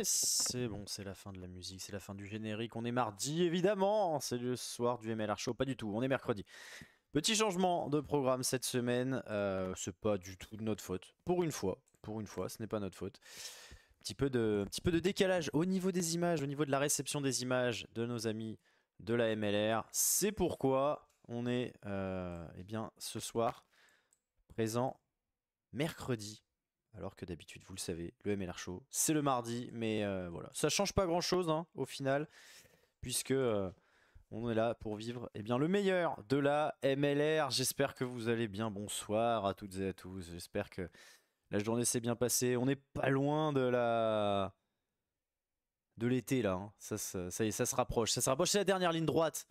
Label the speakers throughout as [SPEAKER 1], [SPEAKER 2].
[SPEAKER 1] c'est bon, c'est la fin de la musique, c'est la fin du générique. On est mardi, évidemment. C'est le soir du MLR Show. Pas du tout, on est mercredi. Petit changement de programme cette semaine. C'est pas du tout de notre faute. Pour une fois, ce n'est pas notre faute. Un petit peu de décalage au niveau des images, au niveau de la réception des images de nos amis de la MLR. C'est pourquoi on est eh bien, ce soir présent mercredi. Alors que d'habitude, vous le savez, le MLR Show, c'est le mardi, mais voilà. Ça change pas grand-chose hein, au final, puisque on est là pour vivre eh bien, le meilleur de la MLR. J'espère que vous allez bien. Bonsoir à toutes et à tous. J'espère que la journée s'est bien passée. On n'est pas loin de l'été là. Hein. Ça y est, ça se rapproche. Ça se rapproche. C'est la dernière ligne droite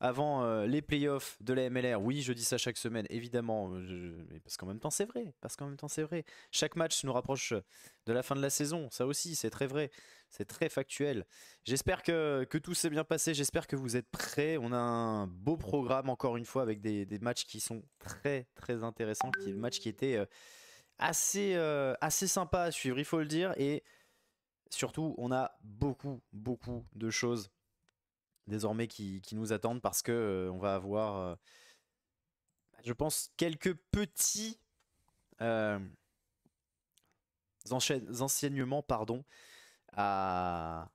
[SPEAKER 1] avant les playoffs de la MLR. Oui, je dis ça chaque semaine, évidemment, mais parce qu'en même temps c'est vrai, Chaque match nous rapproche de la fin de la saison, ça aussi c'est très vrai, c'est très factuel. J'espère que tout s'est bien passé, j'espère que vous êtes prêts. On a un beau programme encore une fois avec des matchs qui sont très très intéressants, le match qui était assez sympa à suivre, il faut le dire, et surtout on a beaucoup de choses désormais qui nous attendent parce que on va avoir, je pense, quelques petits euh, enseignements à,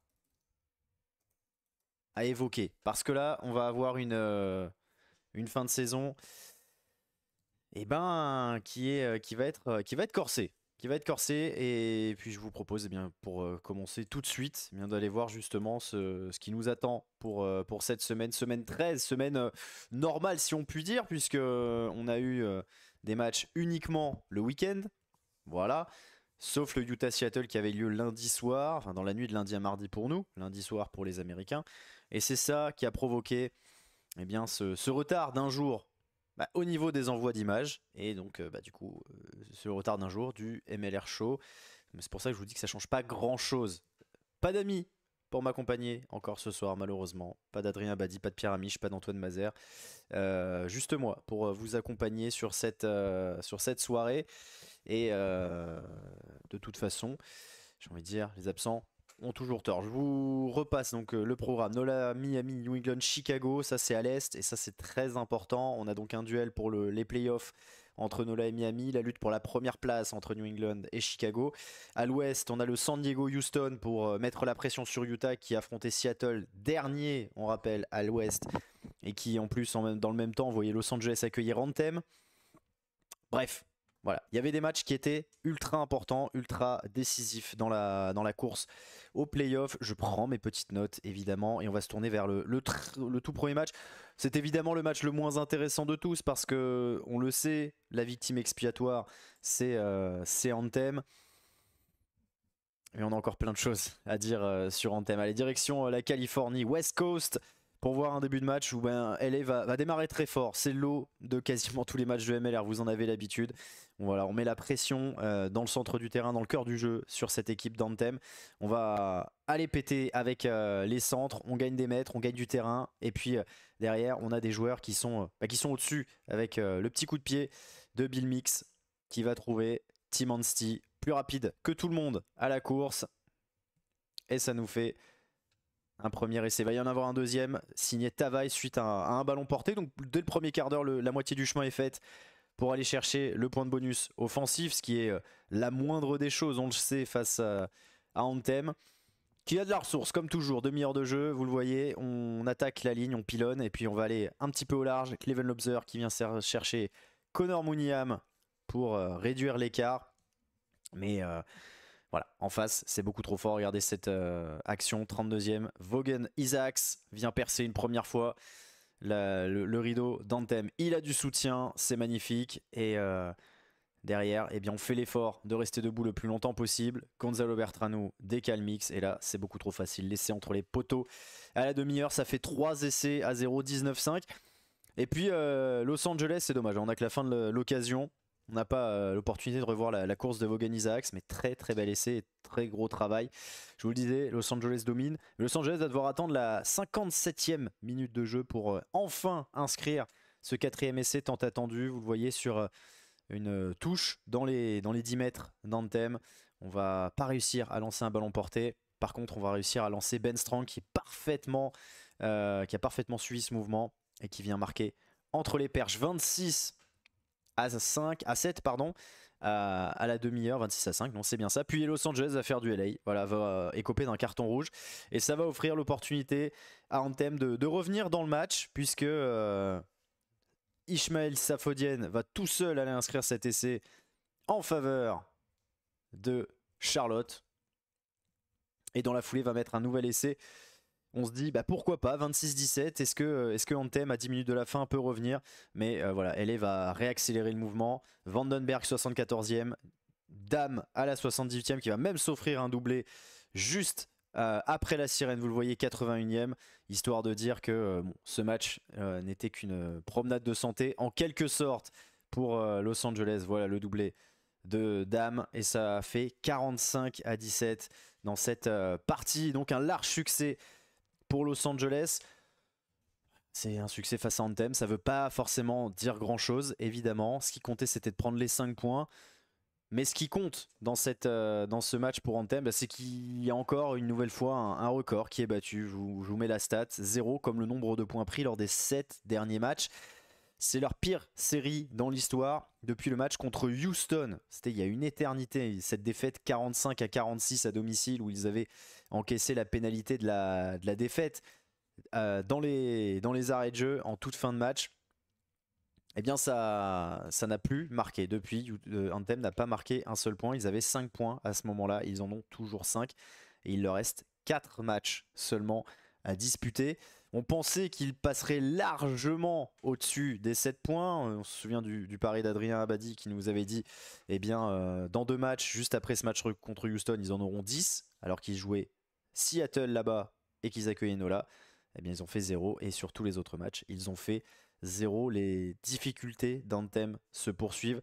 [SPEAKER 1] à évoquer. Parce que là, on va avoir une fin de saison eh ben, qui va être corsée. Qui va être corsée, et puis je vous propose eh bien, pour commencer tout de suite eh bien, d'aller voir justement ce qui nous attend pour cette semaine, semaine 13, semaine normale si on peut dire, puisque on a eu des matchs uniquement le week-end, voilà, sauf le Utah-Seattle qui avait lieu lundi soir, enfin dans la nuit de lundi à mardi pour nous, lundi soir pour les Américains, et c'est ça qui a provoqué eh bien, ce retard d'un jour au niveau des envois d'images, et donc du coup ce retard d'un jour du MLR Show. C'est pour ça que je vous dis que ça change pas grand chose. Pas d'amis pour m'accompagner encore ce soir malheureusement, pas d'Adrien Badi, pas de Pierre Amiche, pas d'Antoine Mazer, juste moi pour vous accompagner sur cette soirée, et de toute façon j'ai envie de dire les absents ont toujours tort. Je vous repasse donc le programme. Nola, Miami, New England, Chicago, ça c'est à l'Est et ça c'est très important. On a donc un duel pour les playoffs entre Nola et Miami, la lutte pour la première place entre New England et Chicago. À l'Ouest, on a le San Diego-Houston pour mettre la pression sur Utah qui affrontait Seattle, dernier, on rappelle, à l'Ouest, et qui en plus, dans le même temps, voyait Los Angeles accueillir Anthem. Bref, voilà, il y avait des matchs qui étaient ultra importants, ultra décisifs dans la course au playoff. Je prends mes petites notes évidemment et on va se tourner vers le tout premier match. C'est évidemment le match le moins intéressant de tous parce que on le sait, la victime expiatoire c'est Anthem. Mais on a encore plein de choses à dire sur Anthem. Allez, direction la Californie, West Coast, pour voir un début de match où LA va démarrer très fort. C'est le lot de quasiment tous les matchs de MLR, vous en avez l'habitude. Voilà, on met la pression dans le centre du terrain, dans le cœur du jeu, sur cette équipe d'Anthem. On va aller péter avec les centres, on gagne des mètres, on gagne du terrain. Et puis derrière, on a des joueurs qui sont au-dessus, avec le petit coup de pied de Bill Mix, qui va trouver Tim Anstie, plus rapide que tout le monde à la course. Et ça nous fait un premier essai. Il va y en avoir un deuxième, signé Tavaï suite à un ballon porté. Donc dès le premier quart d'heure, la moitié du chemin est faite pour aller chercher le point de bonus offensif, ce qui est la moindre des choses, on le sait, face à Anthem, qui a de la ressource, comme toujours. Demi-heure de jeu, vous le voyez, on attaque la ligne, on pilonne, et puis on va aller un petit peu au large. Cleven Lobser qui vient chercher Connor Mooneyham pour réduire l'écart. Mais voilà, en face, c'est beaucoup trop fort. Regardez cette action, 32e. Vaughan Isaacs vient percer une première fois le rideau d'Anthem. Il a du soutien, c'est magnifique. Et derrière, eh bien, on fait l'effort de rester debout le plus longtemps possible. Gonzalo Bertranu décale Mix. Et là, c'est beaucoup trop facile. L'essai entre les poteaux à la demi-heure, ça fait 3 essais à 0, 19-5. Et puis, Los Angeles, c'est dommage. On n'a que la fin de l'occasion. On n'a pas l'opportunité de revoir la course de Vaughan Isaacs, mais très très bel essai et très gros travail. Je vous le disais, Los Angeles domine. Los Angeles va devoir attendre la 57e minute de jeu pour enfin inscrire ce 4e essai tant attendu. Vous le voyez sur une touche dans les 10 mètres d'Anthem. On va pas réussir à lancer un ballon porté. Par contre, on va réussir à lancer Ben Strong qui a parfaitement suivi ce mouvement et qui vient marquer entre les perches 26 à 5, à 7 pardon, à la demi-heure, 26 à 5, non c'est bien ça. Puis Los Angeles va faire du LA, voilà, va écoper d'un carton rouge et ça va offrir l'opportunité à Anthem de revenir dans le match puisque Ismaël Safodien va tout seul aller inscrire cet essai en faveur de Charlotte et dans la foulée va mettre un nouvel essai. On se dit pourquoi pas 26-17, est-ce que Anthem à 10 minutes de la fin peut revenir, mais voilà, LA va réaccélérer le mouvement. Vandenberg 74e, Dame à la 78e qui va même s'offrir un doublé juste après la sirène, vous le voyez, 81e, histoire de dire que ce match n'était qu'une promenade de santé en quelque sorte pour Los Angeles. Voilà le doublé de Dame et ça fait 45 à 17 dans cette partie, donc un large succès pour Los Angeles. C'est un succès face à Anthem, ça veut pas forcément dire grand chose évidemment, ce qui comptait c'était de prendre les 5 points, mais ce qui compte dans ce match pour Anthem, c'est qu'il y a encore une nouvelle fois un record qui est battu. Je vous mets la stat, 0 comme le nombre de points pris lors des 7 derniers matchs. C'est leur pire série dans l'histoire depuis le match contre Houston. C'était il y a une éternité, cette défaite 45 à 46 à domicile où ils avaient encaissé la pénalité de la défaite dans les arrêts de jeu en toute fin de match. Eh bien ça n'a plus marqué depuis. Anthem n'a pas marqué un seul point. Ils avaient 5 points à ce moment-là, ils en ont toujours 5 et il leur reste 4 matchs seulement à disputer. On pensait qu'il passerait largement au-dessus des 7 points. On se souvient du pari d'Adrien Abadi qui nous avait dit dans 2 matchs, juste après ce match contre Houston, ils en auront 10, alors qu'ils jouaient Seattle là-bas et qu'ils accueillaient Nola. Eh bien, ils ont fait 0 et sur tous les autres matchs, ils ont fait 0. Les difficultés d'Anthem se poursuivent.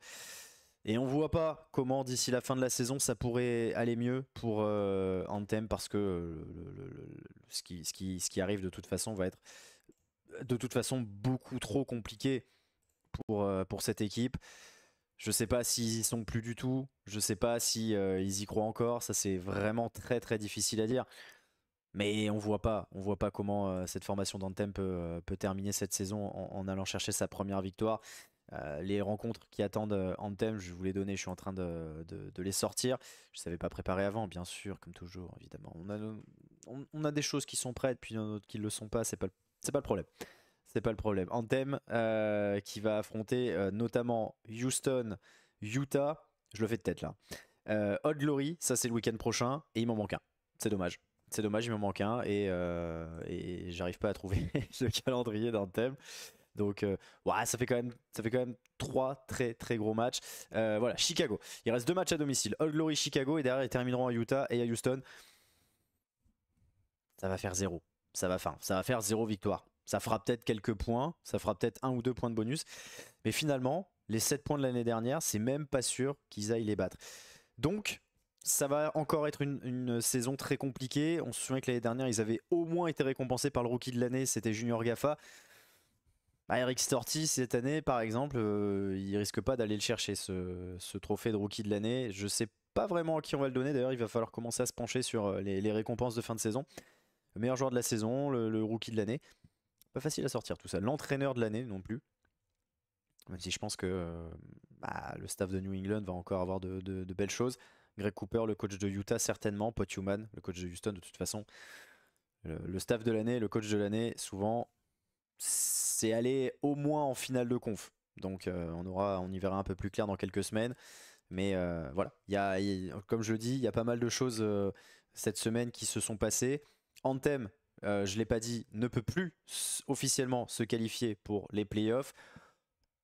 [SPEAKER 1] Et on voit pas comment d'ici la fin de la saison ça pourrait aller mieux pour Anthem parce que ce qui arrive de toute façon va être de toute façon beaucoup trop compliqué pour cette équipe. Je sais pas s'ils y sont plus du tout, je sais pas si ils y croient encore, ça c'est vraiment très très difficile à dire. Mais on voit pas comment cette formation d'Anthem peut terminer cette saison en allant chercher sa première victoire. Les rencontres qui attendent Anthem, je vous les donner, je suis en train de les sortir. Je ne savais pas préparer avant, bien sûr, comme toujours, évidemment. On a des choses qui sont prêtes, puis d'autres qui ne le sont pas, c'est pas le problème. C'est pas le problème. Anthem qui va affronter notamment Houston, Utah, je le fais de tête là. Old Glory, ça c'est le week-end prochain, et il m'en manque un. C'est dommage. C'est dommage, il m'en manque un, et j'arrive pas à trouver le calendrier d'Anthem. Donc ça fait quand même 3 très très gros matchs. Voilà, Chicago. Il reste 2 matchs à domicile. Old Glory, Chicago, et derrière ils termineront à Utah et à Houston. Ça va faire 0. Ça va faire 0 victoire. Ça fera peut-être quelques points, ça fera peut-être 1 ou 2 points de bonus. Mais finalement, les 7 points de l'année dernière, c'est même pas sûr qu'ils aillent les battre. Donc, ça va encore être une saison très compliquée. On se souvient que l'année dernière, ils avaient au moins été récompensés par le rookie de l'année, c'était Junior Gaffa. Eric Storti cette année par exemple, il risque pas d'aller le chercher ce trophée de rookie de l'année. Je sais pas vraiment à qui on va le donner, d'ailleurs il va falloir commencer à se pencher sur les récompenses de fin de saison. Le meilleur joueur de la saison, le rookie de l'année, pas facile à sortir tout ça. L'entraîneur de l'année non plus, même si je pense que le staff de New England va encore avoir de belles choses. Greg Cooper, le coach de Utah certainement, Pot Human, le coach de Houston de toute façon. Le staff de l'année, le coach de l'année, souvent c'est aller au moins en finale de conf. Donc on y verra un peu plus clair dans quelques semaines. Mais voilà, comme je le dis, il y a pas mal de choses cette semaine qui se sont passées. Anthem, je ne l'ai pas dit, ne peut plus officiellement se qualifier pour les playoffs.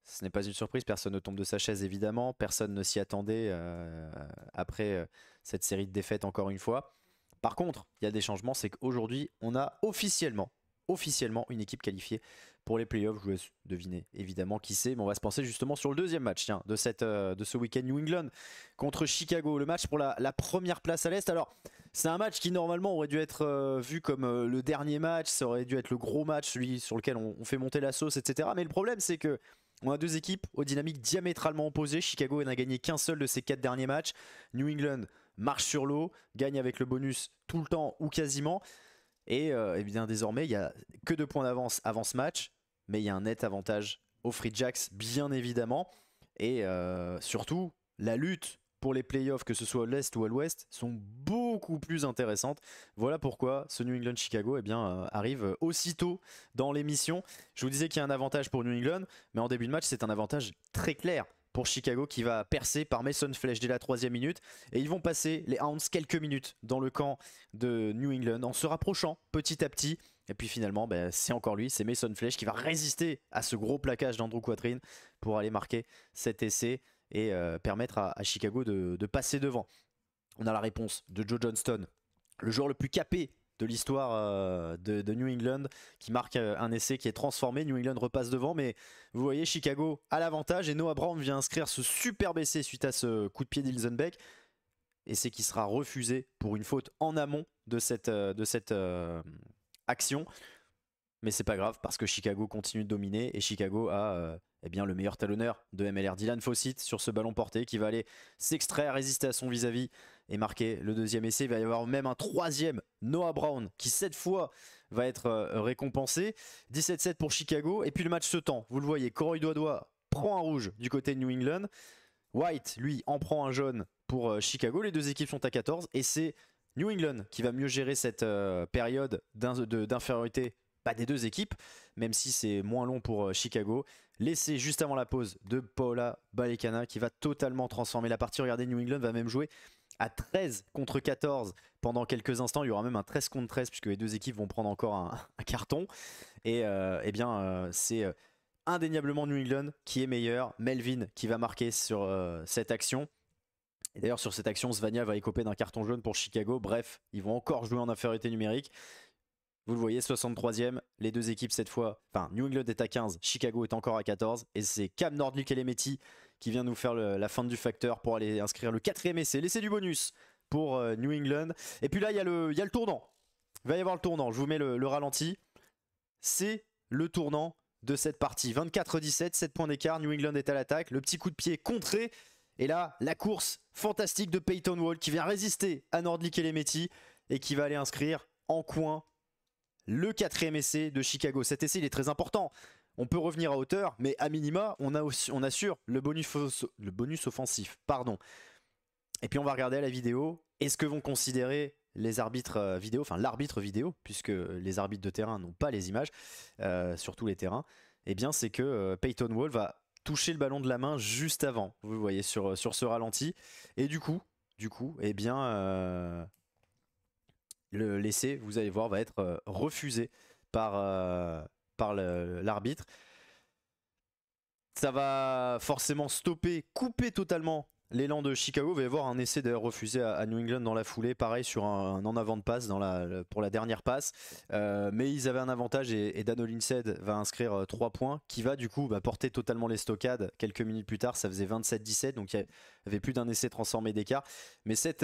[SPEAKER 1] Ce n'est pas une surprise, personne ne tombe de sa chaise évidemment, personne ne s'y attendait après cette série de défaites encore une fois. Par contre, il y a des changements, c'est qu'aujourd'hui, on a officiellement une équipe qualifiée pour les playoffs. Je vous laisse deviner évidemment qui c'est, mais on va se pencher justement sur le deuxième match de ce week-end New England contre Chicago, le match pour la première place à l'Est. Alors c'est un match qui normalement aurait dû être vu comme le dernier match, ça aurait dû être le gros match, celui sur lequel on fait monter la sauce, etc. Mais le problème c'est que on a 2 équipes aux dynamiques diamétralement opposées. Chicago n'a gagné qu'un seul de ses 4 derniers matchs. New England marche sur l'eau, gagne avec le bonus tout le temps ou quasiment. Et bien désormais, il n'y a que 2 points d'avance avant ce match, mais il y a un net avantage aux Free Jacks, bien évidemment. Et surtout, la lutte pour les playoffs, que ce soit à l'Est ou à l'Ouest, sont beaucoup plus intéressantes. Voilà pourquoi ce New England-Chicago arrive aussitôt dans l'émission. Je vous disais qu'il y a un avantage pour New England, mais en début de match, c'est un avantage très clair pour Chicago qui va percer par Mason Fletch dès la 3e minute. Et ils vont passer les Hounds quelques minutes dans le camp de New England en se rapprochant petit à petit. Et puis finalement, c'est encore lui, c'est Mason Fletch qui va résister à ce gros plaquage d'Andrew Quatrine pour aller marquer cet essai et permettre à Chicago de passer devant. On a la réponse de Joe Johnston, le joueur le plus capé de l'histoire de New England, qui marque un essai qui est transformé. New England repasse devant, mais vous voyez, Chicago a l'avantage et Noah Brown vient inscrire ce superbe essai suite à ce coup de pied d'Ilzenbeck. Essai qui sera refusé pour une faute en amont de cette action. Mais c'est pas grave parce que Chicago continue de dominer et Chicago a le meilleur talonneur de MLR, Dylan Fawcett, sur ce ballon porté qui va aller s'extraire, résister à son vis-à-vis et marquer le 2e essai. Il va y avoir même un 3e, Noah Brown, qui cette fois va être récompensé. 17-7 pour Chicago et puis le match se tend. Vous le voyez, Corey Doidois prend un rouge du côté de New England. White, lui, en prend un jaune pour Chicago. Les 2 équipes sont à 14 et c'est New England qui va mieux gérer cette période d'infériorité des 2 équipes, même si c'est moins long pour Chicago. L'essai juste avant la pause de Paola Balecana qui va totalement transformer la partie. Regardez, New England va même jouer à 13 contre 14 pendant quelques instants. Il y aura même un 13 contre 13 puisque les 2 équipes vont prendre encore un carton. Et c'est indéniablement New England qui est meilleur. Melvin qui va marquer sur cette action. Et d'ailleurs sur cette action, Svania va écoper d'un carton jaune pour Chicago. Bref, ils vont encore jouer en infériorité numérique. Vous le voyez, 63e, les 2 équipes cette fois, New England est à 15, Chicago est encore à 14, et c'est Cam Nordlik-Elemetti qui vient nous faire la fin du facteur pour aller inscrire le 4e essai, l'essai du bonus pour New England. Et puis là, il y a le tournant, il va y avoir le tournant, je vous mets le ralenti, c'est le tournant de cette partie, 24-17, 7 points d'écart, New England est à l'attaque, le petit coup de pied contré, et là, la course fantastique de Peyton Wall qui vient résister à Nordlik-Elemetti et qui va aller inscrire en coin le 4e essai de Chicago. Cet essai il est très important. On peut revenir à hauteur, mais à minima, on assure le bonus offensif. Pardon. Et puis on va regarder à la vidéo. Est-ce que vont considérer les arbitres vidéo, l'arbitre vidéo, puisque les arbitres de terrain n'ont pas les images, surtout les terrains. Eh bien, c'est que Peyton Wall va toucher le ballon de la main juste avant. Vous le voyez sur ce ralenti. Et du coup, l'essai, vous allez voir, va être refusé par l'arbitre. Ça va forcément couper totalement l'élan de Chicago. Il va y avoir un essai d'ailleurs refusé à New England dans la foulée, pareil sur un en avant de passe pour la dernière passe. Mais ils avaient un avantage et Dan Olinsed va inscrire 3 points qui va du coup porter totalement les stockades. Quelques minutes plus tard, ça faisait 27-17, donc il y avait plus d'un essai transformé d'écart. Mais cette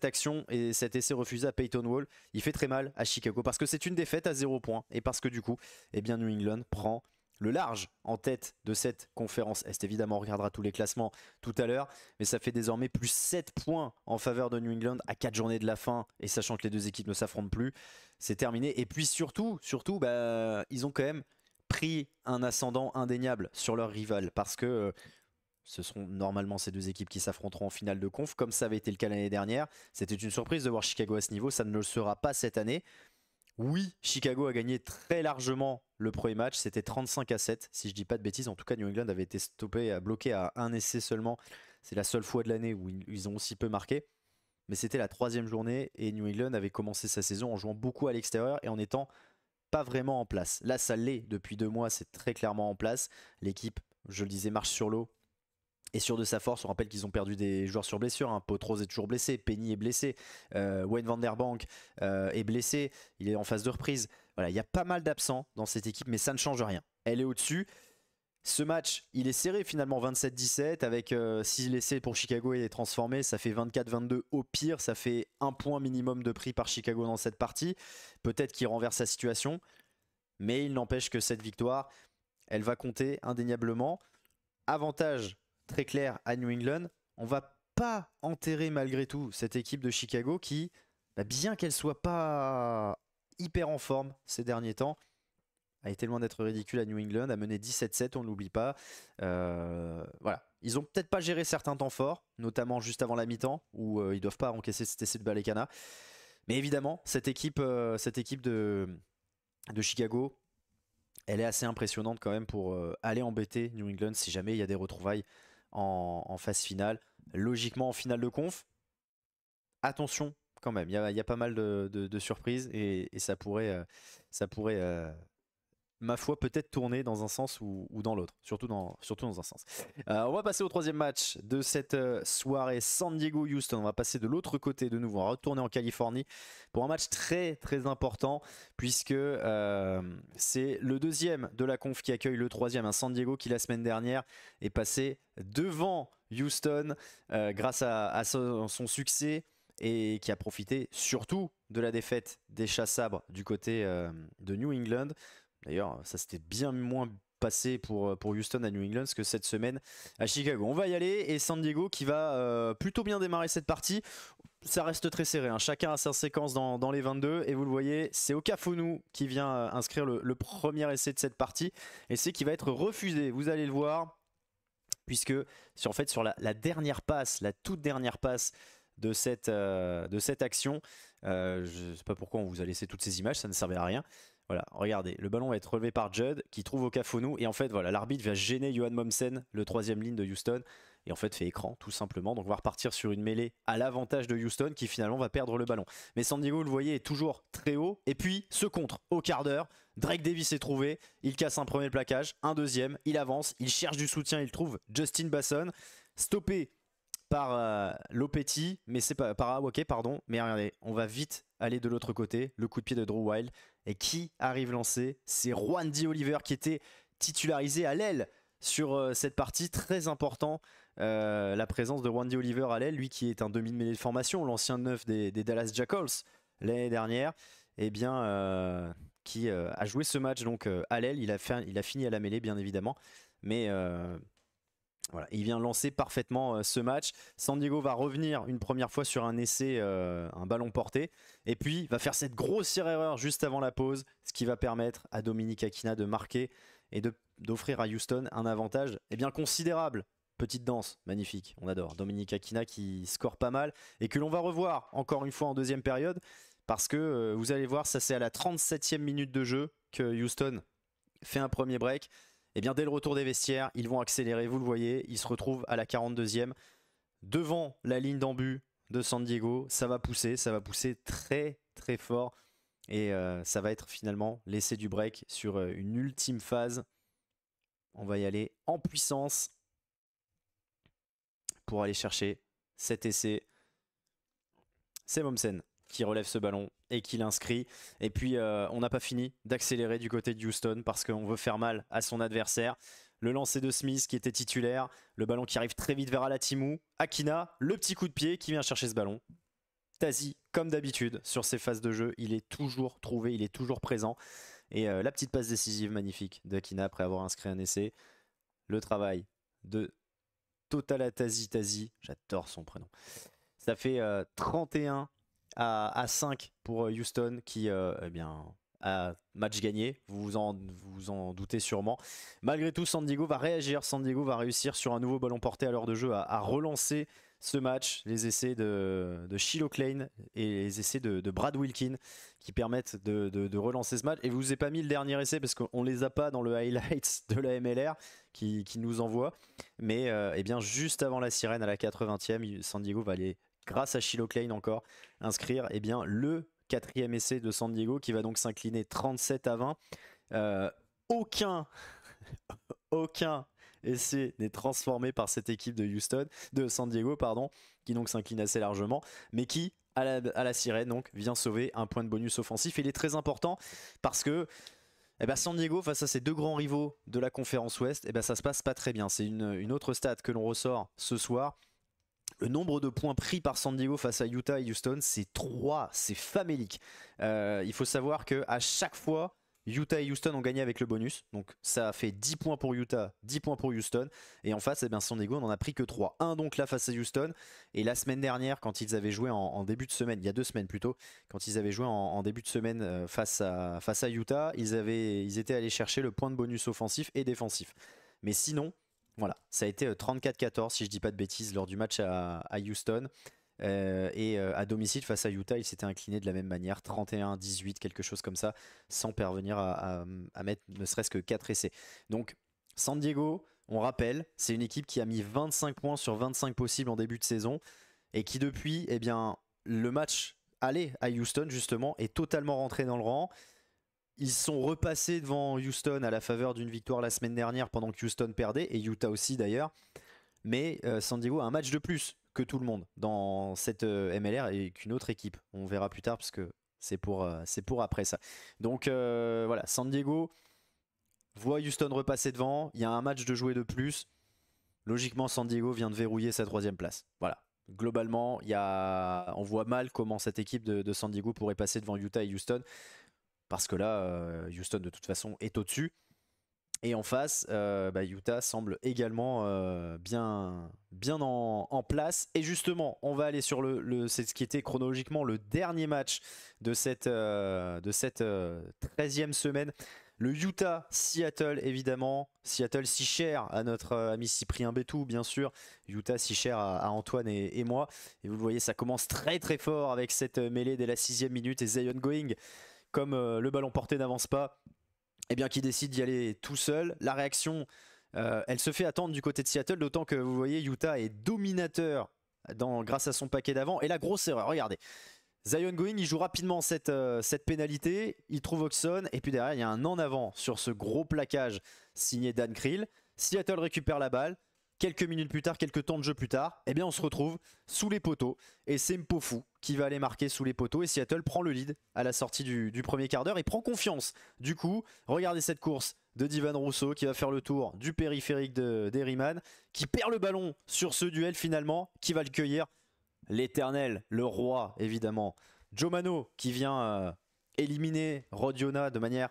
[SPEAKER 1] action et cet essai refusé à Peyton Wall, il fait très mal à Chicago parce que c'est une défaite à 0 points et parce que du coup, New England prend le large en tête de cette conférence Est. Évidemment, on regardera tous les classements tout à l'heure, mais ça fait désormais plus 7 points en faveur de New England à 4 journées de la fin, et sachant que les 2 équipes ne s'affrontent plus, c'est terminé. Et puis surtout, ils ont quand même pris un ascendant indéniable sur leur rival, parce que ce seront normalement ces 2 équipes qui s'affronteront en finale de conf, comme ça avait été le cas l'année dernière. C'était une surprise de voir Chicago à ce niveau, ça ne le sera pas cette année. Oui, Chicago a gagné très largement le premier match, c'était 35-7 si je dis pas de bêtises. En tout cas, New England avait été bloqué à un essai seulement. C'est la seule fois de l'année où ils ont aussi peu marqué. Mais c'était la 3e journée et New England avait commencé sa saison en jouant beaucoup à l'extérieur et en étant pas vraiment en place. Là, ça l'est depuis 2 mois, c'est très clairement en place. L'équipe, je le disais, marche sur l'eau et sûr de sa force. On rappelle qu'ils ont perdu des joueurs sur blessure, Potrose est toujours blessé, Penny est blessé, Wayne Vanderbank est blessé, il est en phase de reprise. Voilà, il y a pas mal d'absents dans cette équipe, mais ça ne change rien. Elle est au-dessus. Ce match, il est serré finalement, 27-17, avec si l'essai pour Chicago est transformé, ça fait 24-22 au pire, ça fait 1 point minimum de prix par Chicago dans cette partie. Peut-être qu'il renverse sa situation, mais il n'empêche que cette victoire, elle va compter indéniablement. Avantage très clair à New England. On va pas enterrer malgré tout cette équipe de Chicago qui, bien qu'elle soit pas hyper en forme ces derniers temps, a été loin d'être ridicule à New England, a mené 17-7, on ne l'oublie pas. Voilà. Ils ont peut-être pas géré certains temps forts, notamment juste avant la mi-temps, où ils doivent pas encaisser cet essai de Balekana. Mais évidemment, cette équipe de Chicago, elle est assez impressionnante quand même pour aller embêter New England si jamais il y a des retrouvailles en phase finale. Logiquement en finale de conf, attention quand même, il y a pas mal de surprises et ça pourrait ma foi, peut-être tourner dans un sens ou dans l'autre, surtout dans un sens. On va passer au troisième match de cette soirée, San Diego-Houston. On va passer de l'autre côté de nouveau, on va retourner en Californie pour un match très très important, puisque c'est le deuxième de la conf qui accueille le troisième, un San Diego qui la semaine dernière est passé devant Houston grâce à son succès, et qui a profité surtout de la défaite des chats-sabres du côté de New England. D'ailleurs, ça s'était bien moins passé pour Houston à New England que cette semaine à Chicago. On va y aller, et San Diego qui va plutôt bien démarrer cette partie. Ça reste très serré, hein. Chacun a sa séquence dans les 22, et vous le voyez, c'est Okafonu qui vient inscrire le premier essai de cette partie, et c'est qui va être refusé, vous allez le voir, puisque sur la dernière passe, la toute dernière passe de cette action, je ne sais pas pourquoi on vous a laissé toutes ces images, ça ne servait à rien. Voilà, regardez, le ballon va être relevé par Judd qui trouve Okafonu, et en fait voilà, l'arbitre va gêner Johan Momsen, le troisième ligne de Houston, et en fait fait écran tout simplement. Donc on va repartir sur une mêlée à l'avantage de Houston qui finalement va perdre le ballon. Mais San Diego, vous le voyez, est toujours très haut, et puis ce contre au quart d'heure, Drake Davis est trouvé, il casse un premier plaquage, un deuxième, il avance, il cherche du soutien, il trouve Justin Basson, stoppé par Lopetti, mais c'est pas par Awake, pardon. Mais regardez, on va vite aller de l'autre côté. Le coup de pied de Drew Wild, et qui arrive lancé, c'est Wandy Oliver qui était titularisé à l'aile sur cette partie. Très important la présence de Wandy Oliver à l'aile, lui qui est un demi de mêlée de formation, l'ancien neuf des Dallas Jackals l'année dernière, et bien qui a joué ce match donc à l'aile. Il a fini à la mêlée bien évidemment, mais voilà, il vient lancer parfaitement ce match. San Diego va revenir une première fois sur un essai, un ballon porté, et puis va faire cette grossière erreur juste avant la pause, ce qui va permettre à Dominique Aquina de marquer et d'offrir à Houston un avantage bien considérable. Petite danse, magnifique, on adore. Dominique Aquina qui score pas mal, et que l'on va revoir encore une fois en deuxième période, parce que vous allez voir, ça c'est à la 37e minute de jeu que Houston fait un premier break. Et bien dès le retour des vestiaires, ils vont accélérer, vous le voyez, ils se retrouvent à la 42e devant la ligne d'en-but de San Diego. Ça va pousser très très fort, et ça va être finalement l'essai du break sur une ultime phase. On va y aller en puissance pour aller chercher cet essai. C'est Momsen qui relève ce ballon et qui l'inscrit. Et puis on n'a pas fini d'accélérer du côté de Houston, parce qu'on veut faire mal à son adversaire. Le lancer de Smith qui était titulaire, le ballon qui arrive très vite vers Alatimu, Aquina, le petit coup de pied qui vient chercher ce ballon. Tazi, comme d'habitude sur ces phases de jeu, il est toujours trouvé, il est toujours présent. Et la petite passe décisive magnifique d'Aquina après avoir inscrit un essai. Le travail de Total Tazi, j'adore son prénom. Ça fait 31 à 5 pour Houston qui a match gagné, vous en doutez sûrement. Malgré tout, San Diego va réagir, San Diego va réussir sur un nouveau ballon porté à l'heure de jeu à relancer ce match. Les essais de Shiloh Klein et les essais de Brad Wilkin qui permettent de relancer ce match. Et je vous ai pas mis le dernier essai parce qu'on les a pas dans le highlights de la MLR qui nous envoie. Mais bien juste avant la sirène à la 80e, San Diego va aller, grâce à Shiloh Klein encore, inscrire le 4e essai de San Diego, qui va donc s'incliner 37 à 20. Aucun essai n'est transformé par cette équipe de San Diego, qui donc s'incline assez largement, mais qui à la sirène donc vient sauver un point de bonus offensif. Il est très important parce que San Diego, face à ces deux grands rivaux de la conférence Ouest, ça se passe pas très bien. C'est une autre stat que l'on ressort ce soir. Le nombre de points pris par San Diego face à Utah et Houston, c'est 3, c'est famélique. Il faut savoir qu'à chaque fois Utah et Houston ont gagné avec le bonus. Donc ça a fait 10 points pour Utah, 10 points pour Houston. Et en face, San Diego n'en a pris que 3. Un donc là face à Houston. Et la semaine dernière, quand ils avaient joué en début de semaine, il y a 2 semaines plutôt, quand ils avaient joué en début de semaine face à Utah, ils étaient allés chercher le point de bonus offensif et défensif. Mais sinon, voilà, ça a été 34-14 si je dis pas de bêtises lors du match à Houston. Et à domicile face à Utah, il s'était incliné de la même manière, 31-18, quelque chose comme ça, sans parvenir à mettre ne serait-ce que 4 essais. Donc San Diego, on rappelle, c'est une équipe qui a mis 25 points sur 25 possibles en début de saison et qui depuis, eh bien, le match aller à Houston justement est totalement rentré dans le rang. Ils sont repassés devant Houston à la faveur d'une victoire la semaine dernière pendant que Houston perdait, et Utah aussi d'ailleurs. Mais San Diego a un match de plus que tout le monde dans cette MLR et qu'une autre équipe. On verra plus tard parce que c'est pour après ça. Donc voilà, San Diego voit Houston repasser devant. Il y a un match de jouer de plus. Logiquement, San Diego vient de verrouiller sa 3e place. Voilà. Globalement, on voit mal comment cette équipe de San Diego pourrait passer devant Utah et Houston. Parce que là, Houston de toute façon est au-dessus. Et en face, Utah semble également bien en place. Et justement, on va aller sur c'est ce qui était chronologiquement le dernier match de cette 13e semaine. Le Utah-Seattle, évidemment. Seattle si cher à notre ami Cyprien Bétou, bien sûr. Utah si cher à Antoine et moi. Et vous le voyez, ça commence très très fort avec cette mêlée dès la 6e minute. Et Zion Going, comme le ballon porté n'avance pas, eh bien, qui décide d'y aller tout seul. La réaction, elle se fait attendre du côté de Seattle, d'autant que vous voyez, Utah est dominateur grâce à son paquet d'avant. Et la grosse erreur, regardez. Zion Going, il joue rapidement cette pénalité, il trouve Oxon, et puis derrière, il y a un en avant sur ce gros plaquage signé Dan Creel. Seattle récupère la balle. Quelques minutes plus tard, quelques temps de jeu plus tard, eh bien on se retrouve sous les poteaux et c'est Mpofu qui va aller marquer sous les poteaux et Seattle prend le lead à la sortie du premier quart d'heure et prend confiance. Du coup, regardez cette course de Divan Rousseau qui va faire le tour du périphérique d'Herriman, qui perd le ballon sur ce duel finalement, qui va le cueillir. L'éternel, le roi évidemment, Joe Mano qui vient éliminer Rodiona de manière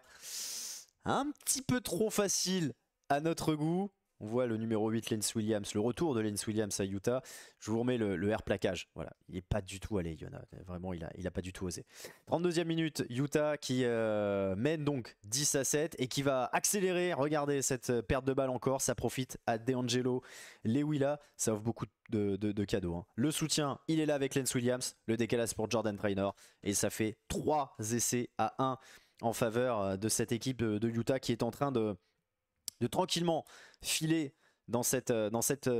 [SPEAKER 1] un petit peu trop facile à notre goût. On voit le numéro 8, Lance Williams, le retour de Lance Williams à Utah. Je vous remets le air plaquage. Voilà, il n'est pas du tout allé, Yona. Vraiment, il a pas du tout osé. 32e minute, Utah qui mène donc 10-7 et qui va accélérer. Regardez cette perte de balle encore. Ça profite à DeAngelo Lewilla. Ça offre beaucoup de cadeaux. Hein. Le soutien, il est là avec Lance Williams. Le décalage pour Jordan Traynor. Et ça fait 3 essais à 1 en faveur de cette équipe de Utah qui est en train de tranquillement filer dans cette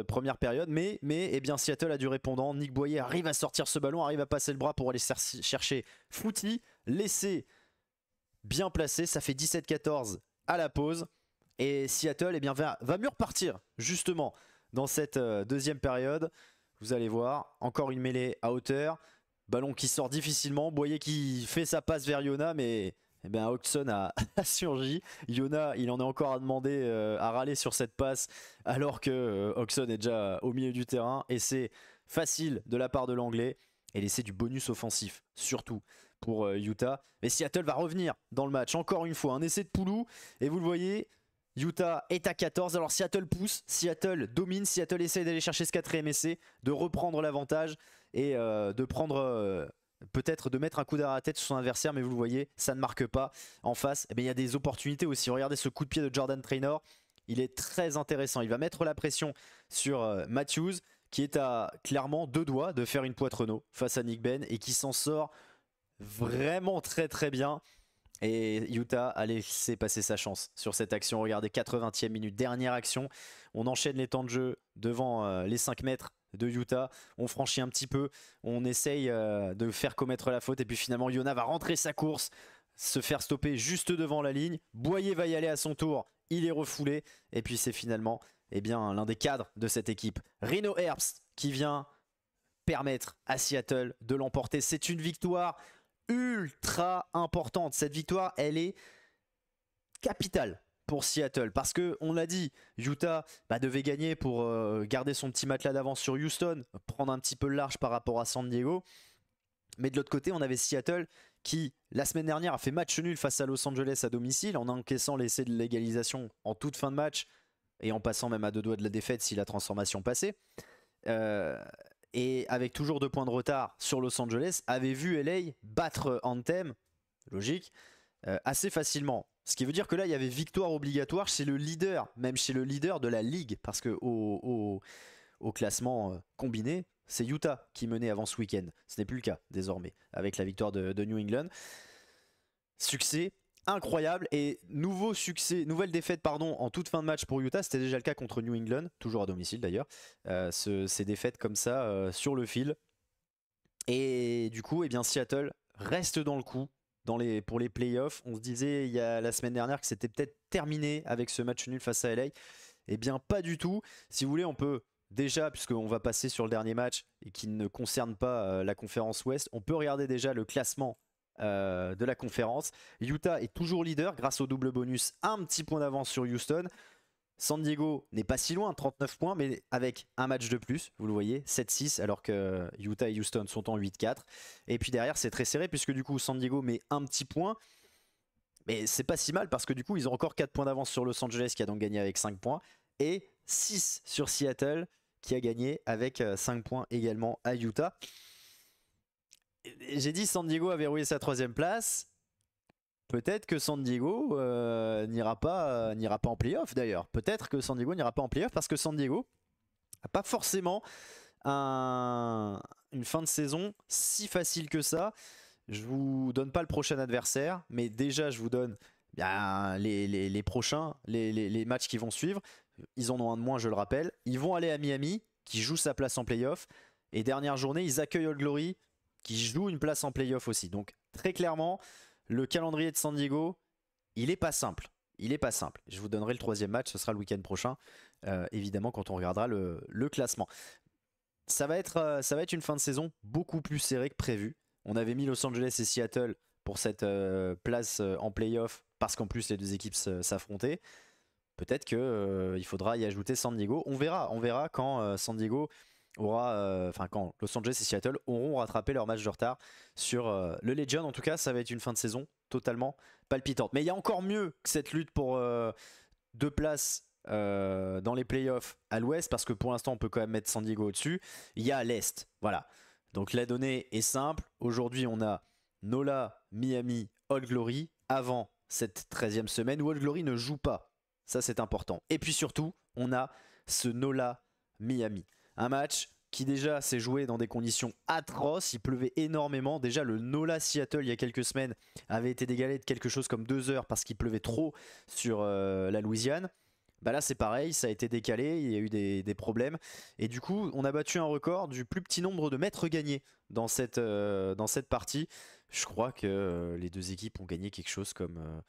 [SPEAKER 1] première période, mais eh bien Seattle a du répondant. Nick Boyer arrive à sortir ce ballon, arrive à passer le bras pour aller chercher Footy, laissé bien placé, ça fait 17-14 à la pause, et Seattle eh bien, va mieux repartir justement dans cette deuxième période. Vous allez voir, encore une mêlée à hauteur, ballon qui sort difficilement, Boyer qui fait sa passe vers Yona, mais eh bien, Oxon a surgi. Yona, il en est encore à demander, à râler sur cette passe, alors que Oxon est déjà au milieu du terrain. Et c'est facile de la part de l'anglais. Et laisser du bonus offensif, surtout pour Utah. Mais Seattle va revenir dans le match. Encore une fois, un essai de Poulou. Et vous le voyez, Utah est à 14. Alors Seattle pousse, Seattle domine. Seattle essaie d'aller chercher ce 4e essai, de reprendre l'avantage et de prendre... peut-être de mettre un coup d'arrêt à la tête sur son adversaire, mais vous le voyez, ça ne marque pas. En face, eh bien, il y a des opportunités aussi. Regardez ce coup de pied de Jordan Traynor, il est très intéressant. Il va mettre la pression sur Matthews, qui est à clairement 2 doigts de faire une poitreneau face à Nick Ben et qui s'en sort vraiment très très bien. Et Utah a laissé passer sa chance sur cette action. Regardez, 80e minute, dernière action. On enchaîne les temps de jeu devant les 5 mètres de Utah, on franchit un petit peu, on essaye de faire commettre la faute et puis finalement Yona va rentrer sa course, se faire stopper juste devant la ligne. Boyer va y aller à son tour, il est refoulé et puis c'est finalement l'un des cadres de cette équipe, Reno Herbst, qui vient permettre à Seattle de l'emporter. C'est une victoire ultra importante. Cette victoire, elle est capitale pour Seattle, parce que on l'a dit, Utah devait gagner pour garder son petit matelas d'avance sur Houston, prendre un petit peu le large par rapport à San Diego, mais de l'autre côté on avait Seattle qui la semaine dernière a fait match nul face à Los Angeles à domicile en encaissant l'essai de l'égalisation en toute fin de match et en passant même à 2 doigts de la défaite si la transformation passait. Et avec toujours 2 points de retard sur Los Angeles, avait vu LA battre Anthem, logique, assez facilement. Ce qui veut dire que là, il y avait victoire obligatoire chez le leader, même chez le leader de la ligue, parce que au classement combiné, c'est Utah qui menait avant ce week-end. Ce n'est plus le cas désormais, avec la victoire de New England. Succès incroyable et nouvelle défaite en toute fin de match pour Utah. C'était déjà le cas contre New England, toujours à domicile d'ailleurs. Ces défaites comme ça sur le fil. Et du coup, Seattle reste dans le coup pour les playoffs. On se disait il y a la semaine dernière que c'était peut-être terminé avec ce match nul face à LA. Eh bien, pas du tout. Si vous voulez, on peut déjà, puisqu'on va passer sur le dernier match et qui ne concerne pas la conférence Ouest, on peut regarder déjà le classement de la conférence. Utah est toujours leader grâce au double bonus, un petit point d'avance sur Houston. San Diego n'est pas si loin, 39 points, mais avec un match de plus, vous le voyez, 7-6, alors que Utah et Houston sont en 8-4. Et puis derrière, c'est très serré, puisque du coup, San Diego met un petit point. Mais c'est pas si mal, parce que du coup, ils ont encore 4 points d'avance sur Los Angeles, qui a donc gagné avec 5 points. Et 6 sur Seattle, qui a gagné avec 5 points également à Utah. J'ai dit San Diego a verrouillé sa 3e place. Peut-être que San Diego n'ira pas en playoff d'ailleurs. Peut-être que San Diego n'ira pas en playoff parce que San Diego n'a pas forcément une fin de saison si facile que ça. Je vous donne pas le prochain adversaire, mais déjà je vous donne les prochains, les matchs qui vont suivre. Ils en ont un de moins, je le rappelle. Ils vont aller à Miami, qui joue sa place en playoff. Et dernière journée, ils accueillent Old Glory, qui joue une place en playoff aussi. Donc très clairement, le calendrier de San Diego, il est pas simple. Il est pas simple. Je vous donnerai le 3e match, ce sera le week-end prochain, évidemment quand on regardera le classement. Ça va être une fin de saison beaucoup plus serrée que prévu. On avait mis Los Angeles et Seattle pour cette place en playoff parce qu'en plus les 2 équipes s'affrontaient. Peut-être qu'il faudra y ajouter San Diego. On verra quand San Diego quand Los Angeles et Seattle auront rattrapé leur match de retard sur le Legion. En tout cas, ça va être une fin de saison totalement palpitante. Mais il y a encore mieux que cette lutte pour 2 places dans les playoffs à l'ouest, parce que pour l'instant on peut quand même mettre San Diego au-dessus. Il y a à l'est, voilà. Donc la donnée est simple. Aujourd'hui on a NOLA, Miami, Old Glory avant cette 13e semaine où Old Glory ne joue pas. Ça c'est important. Et puis surtout on a ce NOLA Miami. Un match qui déjà s'est joué dans des conditions atroces, il pleuvait énormément. Déjà le NOLA Seattle il y a quelques semaines avait été décalé de quelque chose comme 2 heures parce qu'il pleuvait trop sur la Louisiane. Bah là c'est pareil, ça a été décalé, il y a eu des problèmes. Et du coup on a battu un record du plus petit nombre de mètres gagnés dans cette partie. Je crois que les 2 équipes ont gagné quelque chose comme...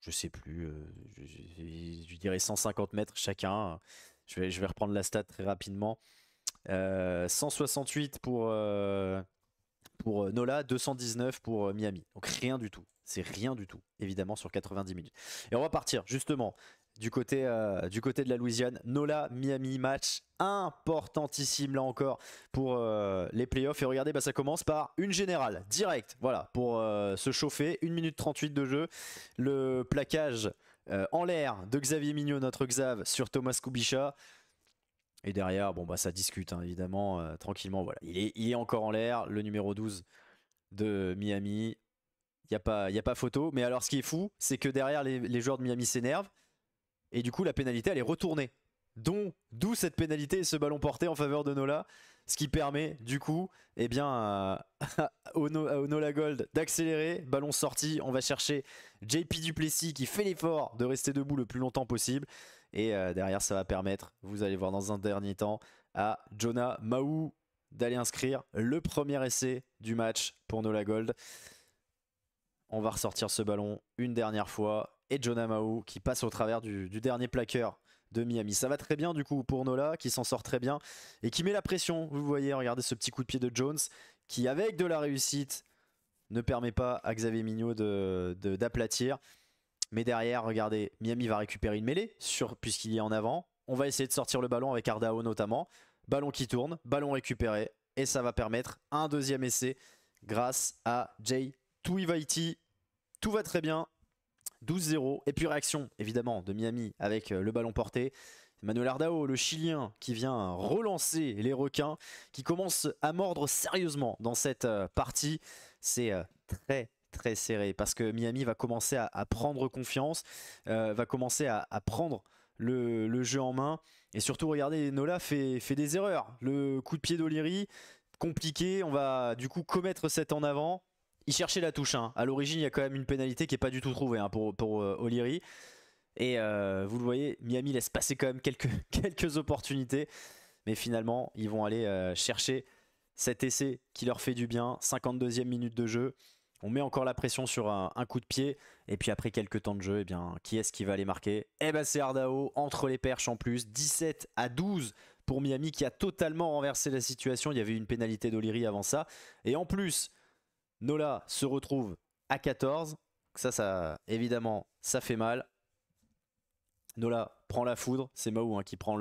[SPEAKER 1] je sais plus, je dirais 150 mètres chacun. Je vais reprendre la stat très rapidement. 168 pour NOLA, 219 pour Miami. Donc rien du tout. C'est rien du tout, évidemment, sur 90 minutes. Et on va partir justement du côté de la Louisiane. NOLA, Miami, match importantissime là encore pour les playoffs. Et regardez, ça commence par une générale, direct, voilà, pour se chauffer. 1 minute 38 de jeu. Le plaquage en l'air de Xavier Mignot, notre Xav, sur Thomas Kubica. Et derrière, ça discute évidemment, tranquillement. Voilà. Il est encore en l'air, le numéro 12 de Miami. Il n'y a pas photo. Mais alors ce qui est fou, c'est que derrière les joueurs de Miami s'énervent. Et du coup la pénalité elle est retournée. D'où cette pénalité et ce ballon porté en faveur de NOLA. Ce qui permet du coup au NOLA Gold d'accélérer. Ballon sorti, on va chercher JP Duplessis qui fait l'effort de rester debout le plus longtemps possible. Et derrière ça va permettre, vous allez voir dans un dernier temps, à Jonah Mahou d'aller inscrire le premier essai du match pour NOLA Gold. On va ressortir ce ballon une dernière fois. Et Jonah Mahou qui passe au travers du dernier plaqueur de Miami. Ça va très bien du coup pour NOLA qui s'en sort très bien et qui met la pression. Vous voyez, regardez ce petit coup de pied de Jones qui avec de la réussite ne permet pas à Xavier Mignot d'aplatir. Mais derrière, regardez, Miami va récupérer une mêlée puisqu'il y est en avant. On va essayer de sortir le ballon avec Ardao notamment. Ballon qui tourne, ballon récupéré. Et ça va permettre un 2e essai grâce à Jay Tuivasa-Sheck. Tout va très bien. 12-0. Et puis réaction évidemment de Miami avec le ballon porté. Manuel Ardao, le Chilien, qui vient relancer les requins, qui commence à mordre sérieusement dans cette partie. C'est très serré parce que Miami va commencer à prendre confiance, va commencer à prendre le jeu en main. Et surtout, regardez, Nola fait des erreurs. Le coup de pied d'O'Leary, compliqué. On va du coup commettre cet en avant. Il cherchait la touche. Hein. À l'origine, il y a quand même une pénalité qui n'est pas du tout trouvée hein, pour O'Leary. Et vous le voyez, Miami laisse passer quand même quelques opportunités. Mais finalement, ils vont aller chercher cet essai qui leur fait du bien. 52e minute de jeu. On met encore la pression sur un coup de pied. Et puis après quelques temps de jeu, eh bien, qui est-ce qui va aller marquer? Eh ben c'est Ardao, entre les perches en plus. 17-12 pour Miami qui a totalement renversé la situation. Il y avait une pénalité d'O'Leary avant ça. Et en plus, Nola se retrouve à 14. Ça évidemment, ça fait mal. Nola prend la foudre. C'est Mahou hein, qui prend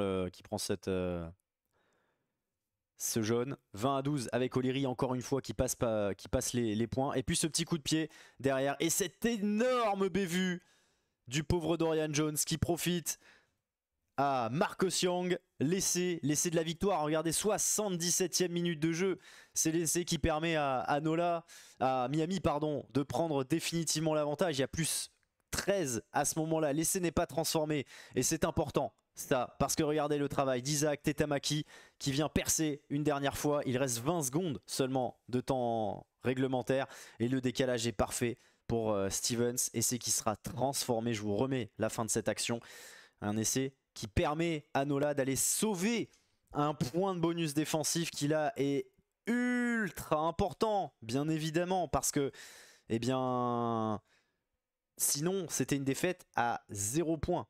[SPEAKER 1] ce jaune. 20-12 avec O'Leary encore une fois qui passe les points. Et puis ce petit coup de pied derrière. Et cette énorme bévue du pauvre Dorian Jones qui profite à Marcus Young. L'essai de la victoire. Regardez, 77e minute de jeu. C'est l'essai qui permet à Miami de prendre définitivement l'avantage. Il y a plus 13 à ce moment-là. L'essai n'est pas transformé. Et c'est important. Ça, parce que regardez le travail d'Isaac Tetamaki qui vient percer une dernière fois. Il reste 20 secondes seulement de temps réglementaire et le décalage est parfait pour Stevens. Essai qui sera transformé. Je vous remets la fin de cette action. Un essai qui permet à Nola d'aller sauver un point de bonus défensif qui là est ultra important, bien évidemment, parce que eh bien sinon c'était une défaite à 0 points.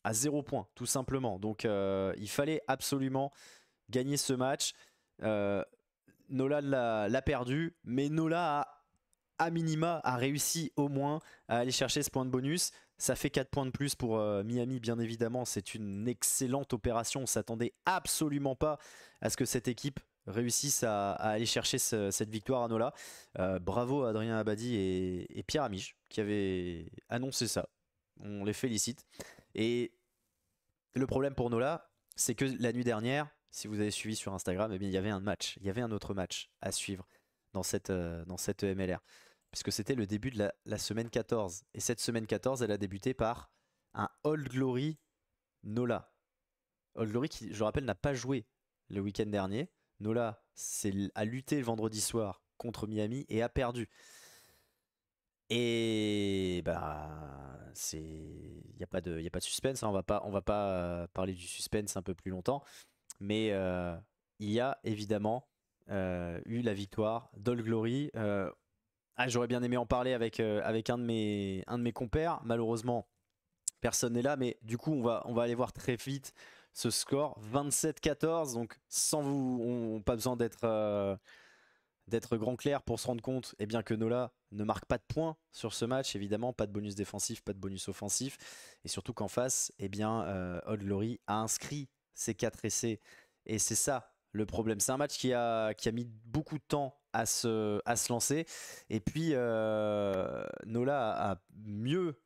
[SPEAKER 1] À 0 points, tout simplement. Donc il fallait absolument gagner ce match. Nola l'a perdu, mais Nola à minima a réussi au moins à aller chercher ce point de bonus. Ça fait 4 points de plus pour Miami, bien évidemment. C'est une excellente opération. On ne s'attendait absolument pas à ce que cette équipe réussisse à aller chercher cette victoire à Nola. Bravo à Adrien Abadi et Pierre Amiche qui avaient annoncé ça. On les félicite. Et le problème pour Nola, c'est que la nuit dernière, si vous avez suivi sur Instagram, eh bien, il y avait un match. Il y avait un autre match à suivre dans cette MLR. Puisque c'était le début de la semaine 14. Et cette semaine 14, elle a débuté par un Old Glory Nola. Old Glory qui, je le rappelle, n'a pas joué le week-end dernier. Nola a lutté le vendredi soir contre Miami et a perdu. Et bah, il n'y a pas de suspense. Hein. On va pas parler du suspense un peu plus longtemps. Mais il y a évidemment eu la victoire d'Old Glory. J'aurais bien aimé en parler avec un de mes compères. Malheureusement, personne n'est là. Mais du coup, on va aller voir très vite ce score. 27-14. Donc, pas besoin d'être grand clair pour se rendre compte eh bien, que Nola ne marque pas de points sur ce match. Évidemment, pas de bonus défensif, pas de bonus offensif. Et surtout qu'en face, eh bien, Old Glory a inscrit ses 4 essais. Et c'est ça le problème. C'est un match qui a mis beaucoup de temps à se lancer. Et puis, Nola a mieux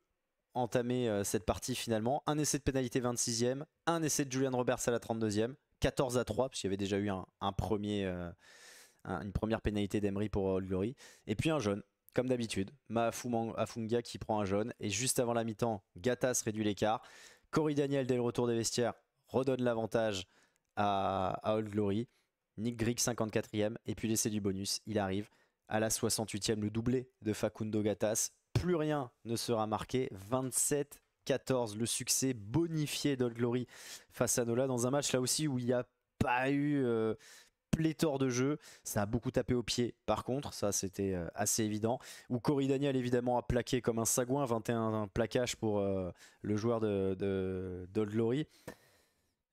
[SPEAKER 1] entamé cette partie finalement. Un essai de pénalité 26e, un essai de Julian Roberts à la 32e, 14-3, parce qu'il y avait déjà eu une première pénalité d'Emery pour Old Glory. Et puis un jaune, comme d'habitude. Afunga qui prend un jaune. Et juste avant la mi-temps, Gatas réduit l'écart. Corey Daniel, dès le retour des vestiaires, redonne l'avantage à Old Glory. Nick Grigg 54e. Et puis l'essai du bonus, il arrive à la 68e, le doublé de Facundo Gatas. Plus rien ne sera marqué. 27-14, le succès bonifié d'Old Glory face à Nola dans un match là aussi où il n'y a pas eu pléthore de jeux. Ça a beaucoup tapé au pied par contre, ça c'était assez évident. Où Corey Daniel évidemment a plaqué comme un sagouin, 21 plaquages pour le joueur d'Old Glory.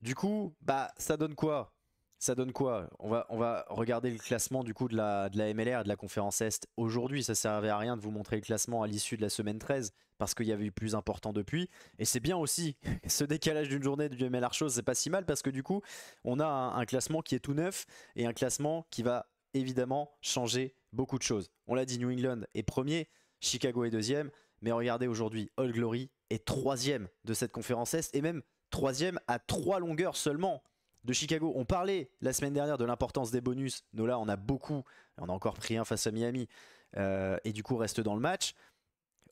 [SPEAKER 1] Du coup, bah ça donne quoi? On va regarder le classement du coup de la MLR et de la conférence Est aujourd'hui. Ça servait à rien de vous montrer le classement à l'issue de la semaine 13 parce qu'il y avait eu plus important depuis. Et c'est bien aussi, ce décalage d'une journée du MLR Show, c'est pas si mal parce que du coup, on a un classement qui est tout neuf et un classement qui va évidemment changer beaucoup de choses. On l'a dit, New England est premier, Chicago est deuxième, mais regardez aujourd'hui, Old Glory est troisième de cette conférence Est, et même troisième à 3 longueurs seulement de Chicago. On parlait la semaine dernière de l'importance des bonus. Nola en a beaucoup, on a encore pris un face à Miami, et du coup reste dans le match.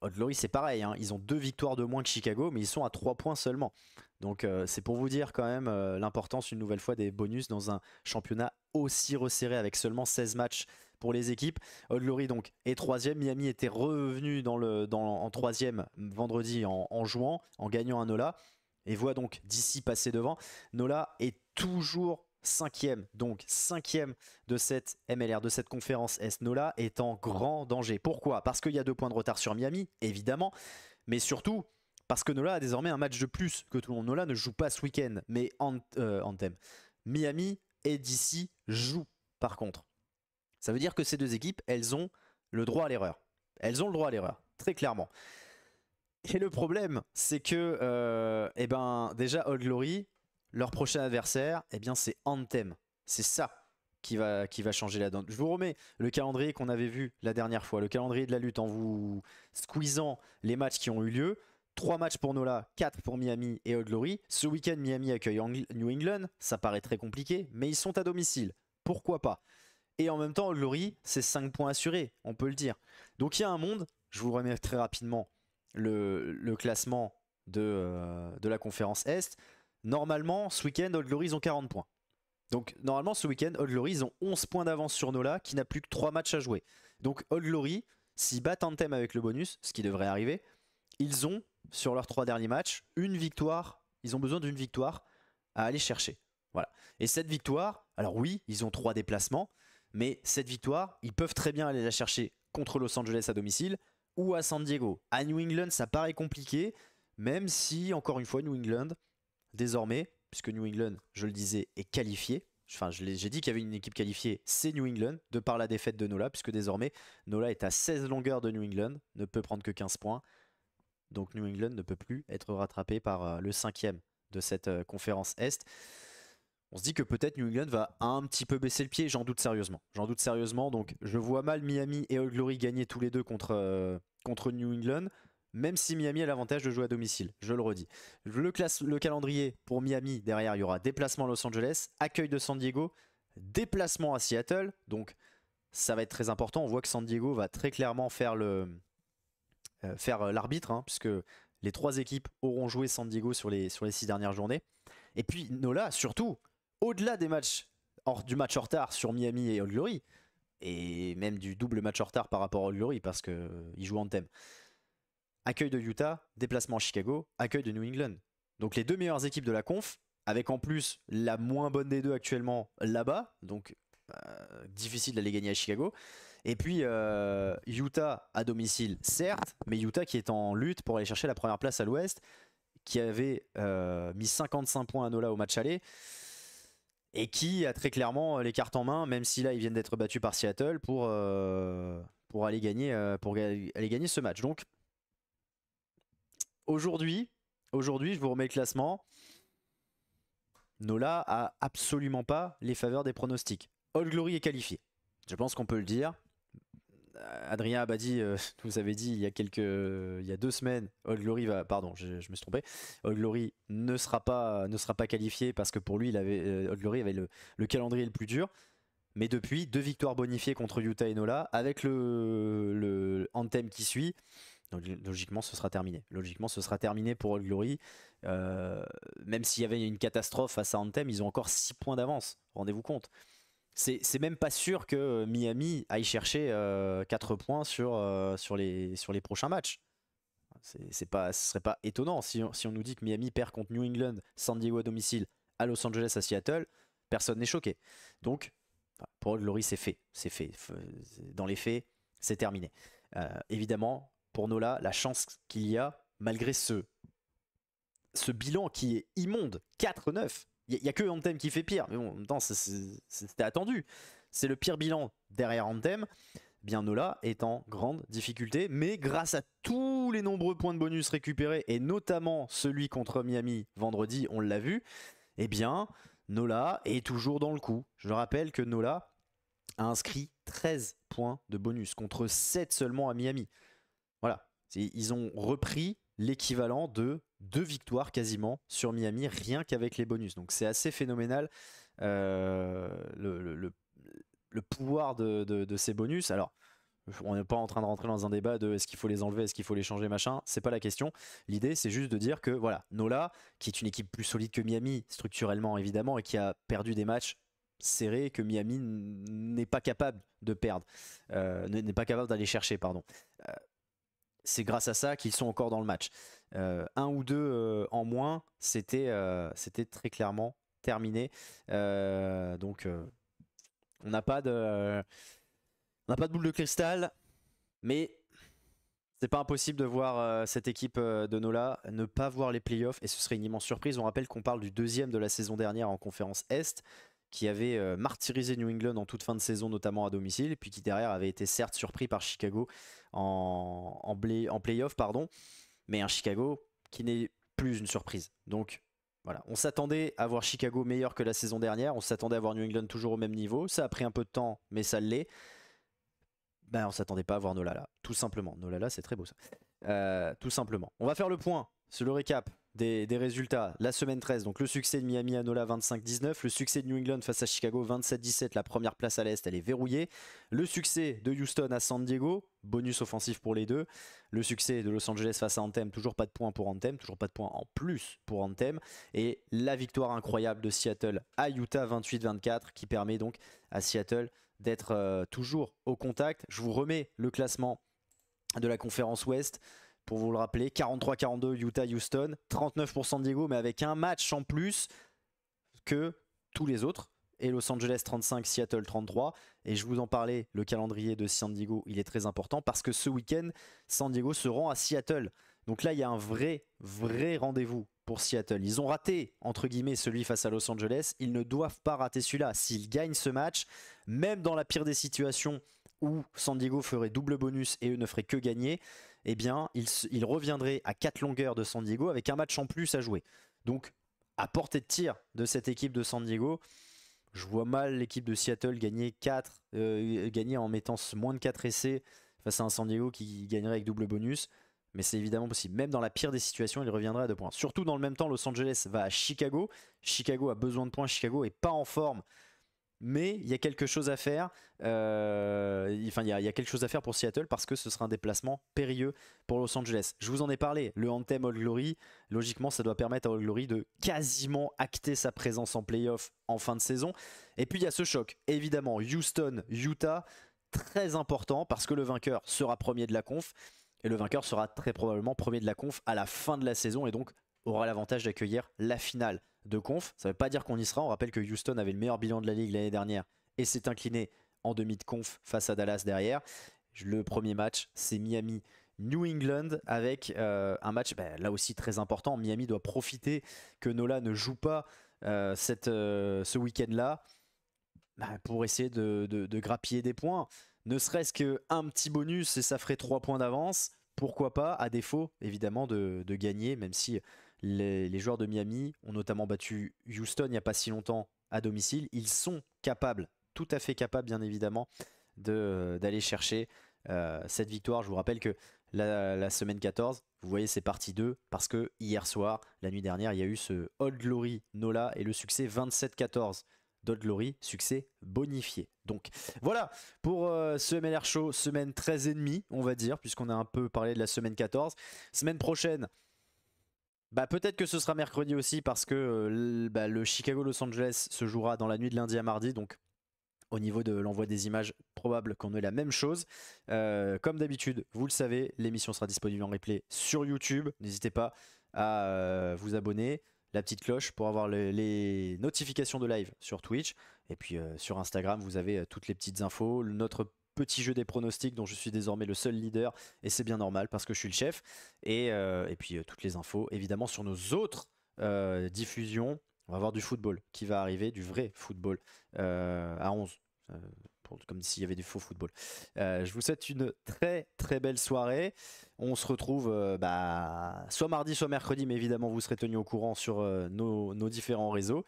[SPEAKER 1] Old Glory c'est pareil, hein. Ils ont 2 victoires de moins que Chicago, mais ils sont à 3 points seulement. Donc c'est pour vous dire quand même l'importance une nouvelle fois des bonus dans un championnat aussi resserré avec seulement 16 matchs pour les équipes. Old Glory donc est troisième. Miami était revenu en troisième vendredi en jouant, en gagnant un Nola. Et voit donc d'ici passer devant. Nola est toujours cinquième, donc cinquième de cette MLR, de cette conférence Est. Nola est en grand danger. Pourquoi? Parce qu'il y a 2 points de retard sur Miami, évidemment, mais surtout parce que Nola a désormais un match de plus que tout le monde. Nola ne joue pas ce week-end, mais Anthem. Miami et DC jouent par contre. Ça veut dire que ces 2 équipes, elles ont le droit à l'erreur. Elles ont le droit à l'erreur, très clairement. Et le problème, c'est que déjà Old Glory, leur prochain adversaire, c'est Anthem. C'est ça qui va changer la donne. Je vous remets le calendrier qu'on avait vu la dernière fois, le calendrier de la lutte en vous squeezant les matchs qui ont eu lieu. 3 matchs pour Nola, 4 pour Miami et Old Glory. Ce week-end, Miami accueille New England. Ça paraît très compliqué, mais ils sont à domicile. Pourquoi pas? Et en même temps, Old Glory, c'est 5 points assurés, on peut le dire. Donc il y a un monde, je vous remets très rapidement le classement de la conférence Est. Normalement, ce week-end, Old Glory, ils ont 40 points. Donc, normalement, ce week-end, Old Glory, ils ont 11 points d'avance sur Nola, qui n'a plus que 3 matchs à jouer. Donc, Old Glory, s'ils battent Anthem avec le bonus, ce qui devrait arriver, ils ont, sur leurs 3 derniers matchs, une victoire. Ils ont besoin d'une victoire à aller chercher. Voilà. Et cette victoire, alors oui, ils ont 3 déplacements, mais cette victoire, ils peuvent très bien aller la chercher contre Los Angeles à domicile, ou à San Diego. À New England, ça paraît compliqué, même si, encore une fois, New England, désormais, puisque New England, je le disais, est qualifié. Enfin, j'ai dit qu'il y avait une équipe qualifiée, c'est New England, de par la défaite de Nola, puisque désormais, Nola est à 16 longueurs de New England, ne peut prendre que 15 points. Donc New England ne peut plus être rattrapé par le 5e de cette conférence Est. On se dit que peut-être New England va un petit peu baisser le pied, j'en doute sérieusement. J'en doute sérieusement, donc je vois mal Miami et Old Glory gagner tous les deux contre New England, même si Miami a l'avantage de jouer à domicile, je le redis. Le calendrier pour Miami, derrière il y aura déplacement à Los Angeles, accueil de San Diego, déplacement à Seattle, donc ça va être très important. On voit que San Diego va très clairement faire l'arbitre, hein, puisque les 3 équipes auront joué San Diego sur les 6 dernières journées. Et puis Nola, surtout, au-delà du match en retard sur Miami et Old Glory, et même du double match en retard par rapport à Old Glory, parce qu'ils jouent en thème. Accueil de Utah, déplacement à Chicago, accueil de New England. Donc les 2 meilleures équipes de la conf, avec en plus la moins bonne des 2 actuellement là-bas, donc difficile d'aller gagner à Chicago. Et puis Utah à domicile, certes, mais Utah qui est en lutte pour aller chercher la première place à l'ouest, qui avait mis 55 points à Nola au match aller, et qui a très clairement les cartes en main, même si là ils viennent d'être battus par Seattle pour aller gagner ce match. Donc aujourd'hui, je vous remets le classement. Nola a absolument pas les faveurs des pronostics. Old Glory est qualifié, je pense qu'on peut le dire. Adrien Abadi nous avait dit il y a 2 semaines, Old Glory va, pardon, je me suis trompé, Old Glory ne sera pas qualifié parce que pour lui Old Glory avait le calendrier le plus dur. Mais depuis, 2 victoires bonifiées contre Utah et Nola, avec le Anthem qui suit. Donc, logiquement, ce sera terminé. Logiquement, ce sera terminé pour Old Glory. Même s'il y avait une catastrophe face à Anthem, ils ont encore 6 points d'avance. Rendez-vous compte. C'est même pas sûr que Miami aille chercher 4 points sur les prochains matchs. Ce serait pas étonnant si on nous dit que Miami perd contre New England, San Diego à domicile, à Los Angeles, à Seattle. Personne n'est choqué. Donc, pour Old Glory, c'est fait. Dans les faits, c'est terminé. Évidemment, pour Nola, la chance qu'il y a, malgré ce bilan qui est immonde, 4-9. Il n'y a que Anthem qui fait pire. Mais bon, en même temps, c'était attendu. C'est le pire bilan derrière Anthem. Bien Nola est en grande difficulté, mais grâce à tous les nombreux points de bonus récupérés, et notamment celui contre Miami vendredi, on l'a vu, eh bien Nola est toujours dans le coup. Je rappelle que Nola a inscrit 13 points de bonus contre 7 seulement à Miami. Voilà, ils ont repris l'équivalent de 2 victoires quasiment sur Miami rien qu'avec les bonus. Donc c'est assez phénoménal le pouvoir de ces bonus. Alors on n'est pas en train de rentrer dans un débat de est-ce qu'il faut les enlever, est-ce qu'il faut les changer, machin, c'est pas la question. L'idée c'est juste de dire que voilà, Nola, qui est une équipe plus solide que Miami structurellement évidemment et qui a perdu des matchs serrés que Miami n'est pas capable de perdre, n'est pas capable d'aller chercher, pardon. C'est grâce à ça qu'ils sont encore dans le match. Un ou deux en moins, c'était très clairement terminé. Donc on n'a pas de boule de cristal, mais c'est pas impossible de voir cette équipe de Nola ne pas voir les playoffs et ce serait une immense surprise. On rappelle qu'on parle du deuxième de la saison dernière en conférence Est, qui avait martyrisé New England en toute fin de saison, notamment à domicile, et puis qui derrière avait été certes surpris par Chicago en playoff, pardon, mais un Chicago qui n'est plus une surprise. Donc voilà, on s'attendait à voir Chicago meilleur que la saison dernière, on s'attendait à voir New England toujours au même niveau, ça a pris un peu de temps, mais ça l'est. Ben, on s'attendait pas à voir Nola là, tout simplement. Nola là, c'est très beau ça. Tout simplement. On va faire le point sur le récap des résultats. La semaine 13, donc le succès de Miami à Nola 25-19, le succès de New England face à Chicago 27-17, la première place à l'Est elle est verrouillée, le succès de Houston à San Diego, bonus offensif pour les deux, le succès de Los Angeles face à Anthem, toujours pas de points pour Anthem, toujours pas de points en plus pour Anthem, et la victoire incroyable de Seattle à Utah 28-24 qui permet donc à Seattle d'être toujours au contact. Je vous remets le classement de la conférence Ouest pour vous le rappeler. 43-42 Utah-Houston, 39 pour San Diego, mais avec un match en plus que tous les autres. Et Los Angeles 35, Seattle 33. Et je vous en parlais, le calendrier de San Diego, il est très important parce que ce week-end, San Diego se rend à Seattle. Donc là, il y a un vrai rendez-vous pour Seattle. Ils ont raté, entre guillemets, celui face à Los Angeles. Ils ne doivent pas rater celui-là. S'ils gagnent ce match, même dans la pire des situations où San Diego ferait double bonus et eux ne feraient que gagner, eh bien, ils reviendraient à 4 longueurs de San Diego avec un match en plus à jouer. Donc, à portée de tir de cette équipe de San Diego, je vois mal l'équipe de Seattle gagner en mettant moins de 4 essais face à un San Diego qui gagnerait avec double bonus. Mais c'est évidemment possible. Même dans la pire des situations, il reviendrait à 2 points. Surtout dans le même temps, Los Angeles va à Chicago. Chicago a besoin de points. Chicago n'est pas en forme. Mais il y a quelque chose à faire. Il y a quelque chose à faire pour Seattle parce que ce sera un déplacement périlleux pour Los Angeles. Je vous en ai parlé. Le Anthem All Glory, logiquement, ça doit permettre à All Glory de quasiment acter sa présence en playoff en fin de saison. Et puis il y a ce choc. Évidemment, Houston-Utah, très important parce que le vainqueur sera premier de la conf. Et le vainqueur sera très probablement premier de la conf à la fin de la saison et donc aura l'avantage d'accueillir la finale de conf. Ça ne veut pas dire qu'on y sera. On rappelle que Houston avait le meilleur bilan de la ligue l'année dernière et s'est incliné en demi de conf face à Dallas derrière. Le premier match, c'est Miami-New England avec un match là aussi très important. Miami doit profiter que Nola ne joue pas ce week-end-là pour essayer de grappiller des points. Ne serait-ce qu'un petit bonus et ça ferait 3 points d'avance. Pourquoi pas, à défaut évidemment de gagner, même si les joueurs de Miami ont notamment battu Houston il n'y a pas si longtemps à domicile. Ils sont capables, tout à fait capables bien évidemment, d'aller chercher cette victoire. Je vous rappelle que la semaine 14, vous voyez c'est partie 2 parce que hier soir, la nuit dernière, il y a eu ce Old Glory Nola et le succès 27-14. D'Old Glory, succès bonifié. Donc voilà pour ce MLR Show, semaine 13,5 on va dire, puisqu'on a un peu parlé de la semaine 14. Semaine prochaine, peut-être que ce sera mercredi aussi parce que le Chicago-Los Angeles se jouera dans la nuit de lundi à mardi, donc au niveau de l'envoi des images, probable qu'on ait la même chose. Comme d'habitude, vous le savez, l'émission sera disponible en replay sur YouTube. N'hésitez pas à vous abonner, la petite cloche pour avoir les notifications de live sur Twitch. Et puis sur Instagram, vous avez toutes les petites infos, notre petit jeu des pronostics dont je suis désormais le seul leader. Et c'est bien normal parce que je suis le chef. Et puis toutes les infos, évidemment, sur nos autres diffusions. On va avoir du football qui va arriver, du vrai football à 11. Comme s'il y avait du faux football. Je vous souhaite une très belle soirée. On se retrouve soit mardi, soit mercredi, mais évidemment vous serez tenus au courant sur nos différents réseaux.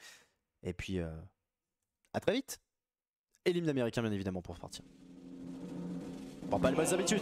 [SPEAKER 1] Et puis à très vite. Et l'hymne américain bien évidemment pour partir. Bon, pas les bonnes habitudes.